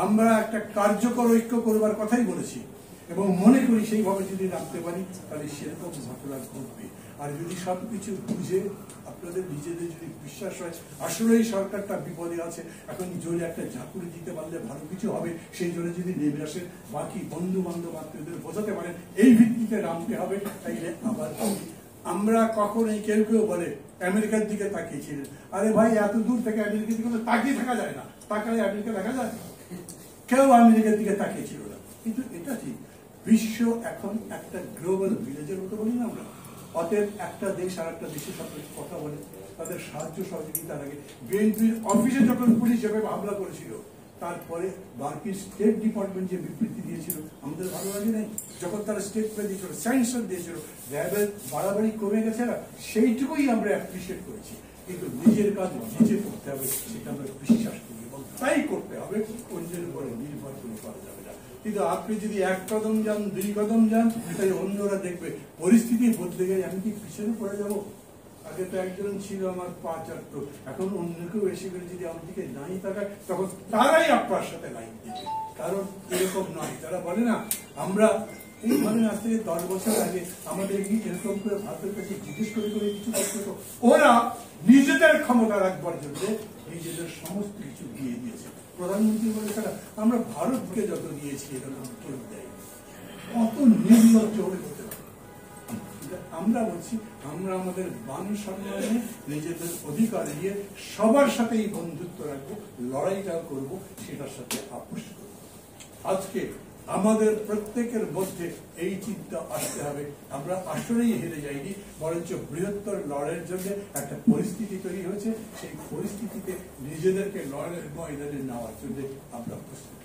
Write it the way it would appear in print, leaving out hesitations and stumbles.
আমরা একটা কার্যকর ঐক্য করবার কথাই বলেছি এবং মনে করি সেইভাবে যদি রাখতে পারি তাহলে সেরকম ঘটনা ঘটবে। আর যদি সবকিছু বুঝে আপনাদের নিজেদের যদি বিশ্বাস হয় আসলেই সরকারটা বিপদে আছে, এখন জোরে একটা ঝাঁকুড়ি দিতে পারলে ভালো কিছু হবে, সেই জন্য যদি নেমে আসেন, বাকি বন্ধু বান্ধব আত্মীয়দের বোঝাতে পারেন, এই ভিত্তিতে নামতে হবে। তাইলে আবার আমরা কখনোই কেউ কেউ বলে আমেরিকার দিকে তাকিয়েছিলেন, আরে ভাই এত দূর থেকে আমেরিকার দিকে তাকিয়ে থাকা যায় না, তাকালে আমেরিকা দেখা যায়? কেউ আমেরিকার দিকে তাকিয়েছিল না। কিন্তু এটা ঠিক, বিশ্ব এখন একটা গ্লোবাল ভিলেজের মতো বলি না আমরা। অতএব একটা দেশ আর একটা দেশের সাথে কথা বলে, তাদের সাহায্য সহযোগিতার আগে বিএনপির অফিসে যখন পুলিশ যেভাবে হামলা করেছিল, তারপরে মার্কিন স্টেট ডিপার্টমেন্ট যে বিবৃতি দিয়েছিল আমাদের ভালো লাগে নাই। যখন তারা স্টেটমেন্ট দিয়েছিল, স্যাংশন দিয়েছিল, র্যাবের বাড়াবাড়ি কমে গেছে না, সেইটুকুই আমরা অ্যাপ্রিসিয়েট করেছি। কিন্তু নিজের কাজ নিজে করতে হবে, সেটা আমরা বিশ্বাস করি এবং তাই করতে হবে, অন্যের উপরে নির্ভর করে করা যাবে না। কিন্তু আপনি যদি এক কদম যান, দুই কদম যান, তাই অন্যরা দেখবে পরিস্থিতি বদলে গেলে আমি কি পিছনে পড়ে যাব? আগে তো একজন ছিল আমার পা চাটতো, এখন অন্য কেউ এসে করে যদি আমার দিকে নাই তাকায়, তখন তারাই আপনার সাথে লাইন দিবে। কারণ এরকম নয়, তারা বলে না আমরা এই ধরেন আজ থেকে 10 বছর আগে আমাদের এরকম করে ভারতের কাছে জিজ্ঞেস করে করে কিছু করতো, ওরা নিজেদের ক্ষমতা রাখবার জন্য নিজেদের সমস্ত কিছু দিয়ে দিয়েছে। প্রধানমন্ত্রী বলে তারা আমরা ভারতকে যত দিয়েছি এরকম করে দেয়, কত নির্লজ্জ হয়ে করতে পারে। আমরা বলছি আমরা আমাদের মান সম্মানে নিজেদের অধিকার নিয়ে সবার সাথেই বন্ধুত্ব রাখবো, লড়াইটা করব, সেটার সাথে আপোষ করব। আজকে আমাদের প্রত্যেকের মধ্যে এই চিন্তা আসতে হবে, আমরা আসলেই হেরে যাইনি, বরঞ্চ বৃহত্তর লড়াইয়ের জন্য একটা পরিস্থিতি তৈরি হয়েছে, সেই পরিস্থিতিতে নিজেদেরকে লড়াইয়ের ময়দানে নেওয়ার জন্য আমরা প্রস্তুত।